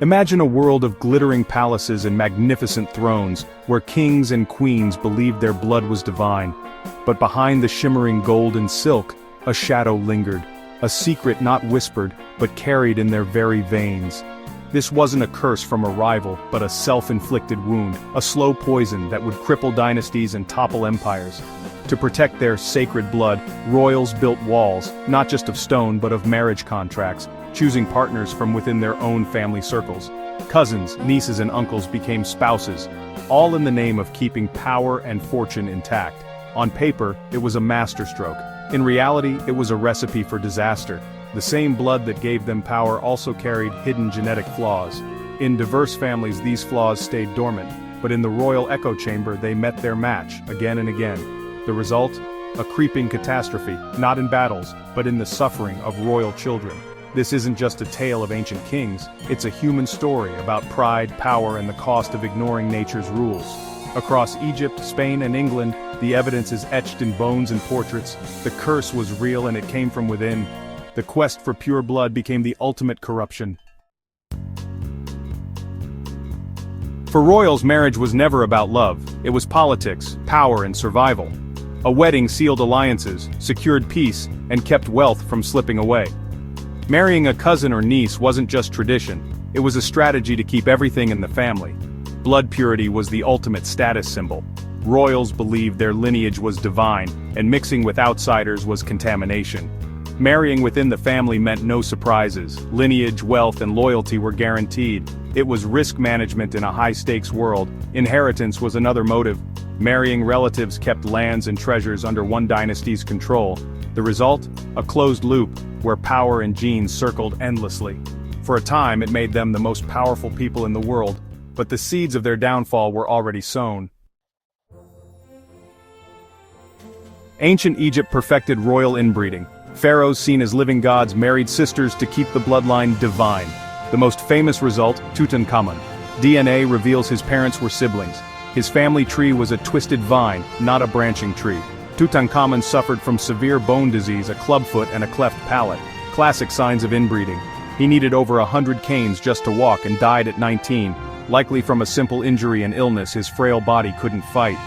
Imagine a world of glittering palaces and magnificent thrones, where kings and queens believed their blood was divine. But behind the shimmering gold and silk, a shadow lingered, a secret not whispered, but carried in their very veins. This wasn't a curse from a rival, but a self-inflicted wound, a slow poison that would cripple dynasties and topple empires. To protect their sacred blood, royals built walls, not just of stone but of marriage contracts, choosing partners from within their own family circles. Cousins, nieces and uncles became spouses, all in the name of keeping power and fortune intact. On paper, it was a masterstroke. In reality, it was a recipe for disaster. The same blood that gave them power also carried hidden genetic flaws. In diverse families, these flaws stayed dormant, but in the royal echo chamber they met their match, again and again. The result? A creeping catastrophe, not in battles, but in the suffering of royal children. This isn't just a tale of ancient kings, it's a human story about pride, power, and the cost of ignoring nature's rules. Across Egypt, Spain, and England, the evidence is etched in bones and portraits. The curse was real and it came from within. The quest for pure blood became the ultimate corruption. For royals, marriage was never about love. It was politics, power, and survival. A wedding sealed alliances, secured peace, and kept wealth from slipping away. Marrying a cousin or niece wasn't just tradition, it was a strategy to keep everything in the family. Blood purity was the ultimate status symbol. Royals believed their lineage was divine, and mixing with outsiders was contamination. Marrying within the family meant no surprises. Lineage, wealth, and loyalty were guaranteed. It was risk management in a high-stakes world. Inheritance was another motive. Marrying relatives kept lands and treasures under one dynasty's control. The result? A closed loop, where power and genes circled endlessly. For a time, it made them the most powerful people in the world, but the seeds of their downfall were already sown. Ancient Egypt perfected royal inbreeding. Pharaohs seen as living gods married sisters to keep the bloodline divine. The most famous result, Tutankhamun. DNA reveals his parents were siblings. His family tree was a twisted vine, not a branching tree. Tutankhamun suffered from severe bone disease, a clubfoot, and a cleft palate. Classic signs of inbreeding. He needed over 100 canes just to walk and died at 19. Likely from a simple injury and illness his frail body couldn't fight.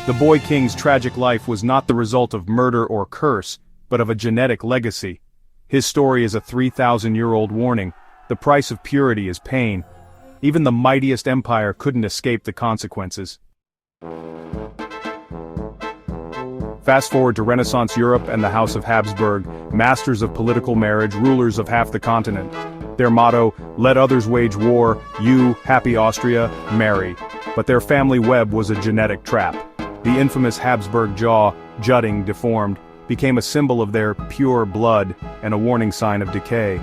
The boy king's tragic life was not the result of murder or curse, but of a genetic legacy. His story is a 3,000-year-old warning. The price of purity is pain. Even the mightiest empire couldn't escape the consequences. Fast forward to Renaissance Europe and the House of Habsburg, masters of political marriage, rulers of half the continent. Their motto, let others wage war, you, happy Austria, marry. But their family web was a genetic trap. The infamous Habsburg jaw, jutting, deformed, became a symbol of their pure blood and a warning sign of decay.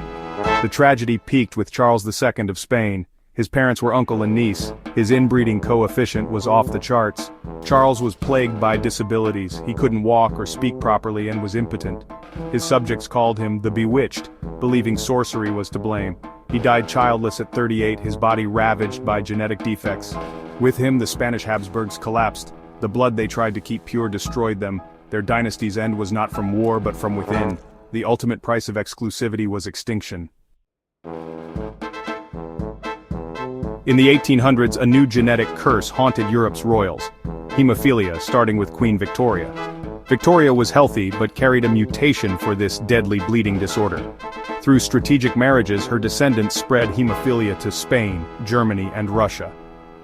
The tragedy peaked with Charles II of Spain. His parents were uncle and niece. His inbreeding coefficient was off the charts. Charles was plagued by disabilities. He couldn't walk or speak properly and was impotent. His subjects called him the bewitched, believing sorcery was to blame. He died childless at 38, his body ravaged by genetic defects. With him, the Spanish Habsburgs collapsed. The blood they tried to keep pure destroyed them. Their dynasty's end was not from war but from within. The ultimate price of exclusivity was extinction. In the 1800s, a new genetic curse haunted Europe's royals. Hemophilia, starting with Queen Victoria. Victoria was healthy but carried a mutation for this deadly bleeding disorder. Through strategic marriages, her descendants spread hemophilia to Spain, Germany, and Russia.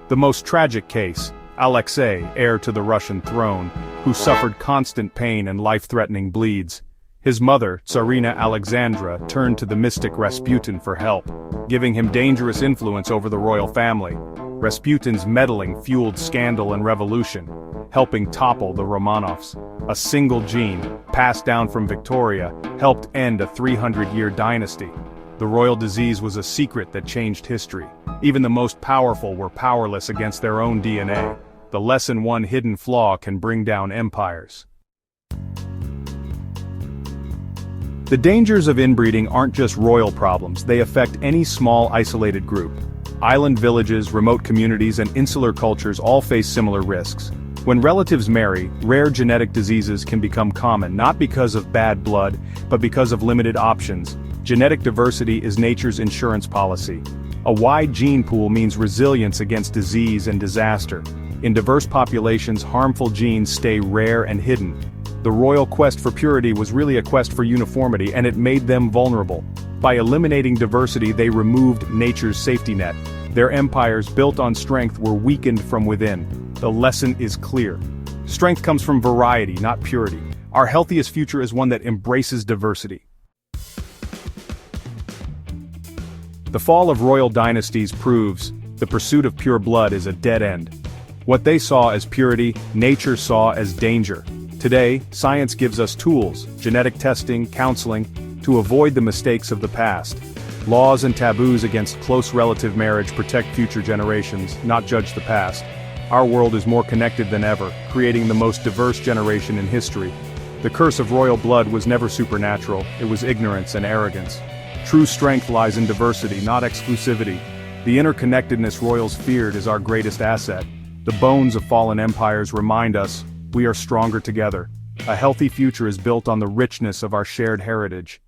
The most tragic case, Alexei, heir to the Russian throne, who suffered constant pain and life-threatening bleeds. His mother, Tsarina Alexandra, turned to the mystic Rasputin for help, giving him dangerous influence over the royal family. Rasputin's meddling fueled scandal and revolution, helping topple the Romanovs. A single gene, passed down from Victoria, helped end a 300-year dynasty. The royal disease was a secret that changed history. Even the most powerful were powerless against their own DNA. The lesson: one hidden flaw can bring down empires. The dangers of inbreeding aren't just royal problems, they affect any small isolated group. Island villages, remote communities, and insular cultures all face similar risks. When relatives marry, rare genetic diseases can become common, not because of bad blood, but because of limited options. Genetic diversity is nature's insurance policy. A wide gene pool means resilience against disease and disaster. In diverse populations, harmful genes stay rare and hidden. The royal quest for purity was really a quest for uniformity, and it made them vulnerable. By eliminating diversity, they removed nature's safety net. Their empires, built on strength, were weakened from within. The lesson is clear. Strength comes from variety, not purity. Our healthiest future is one that embraces diversity. The fall of royal dynasties proves the pursuit of pure blood is a dead end. What they saw as purity, nature saw as danger. Today, science gives us tools, genetic testing, counseling, to avoid the mistakes of the past. Laws and taboos against close relative marriage protect future generations, not judge the past. Our world is more connected than ever, creating the most diverse generation in history. The curse of royal blood was never supernatural, it was ignorance and arrogance. True strength lies in diversity, not exclusivity. The interconnectedness royals feared is our greatest asset. The bones of fallen empires remind us we are stronger together. A healthy future is built on the richness of our shared heritage.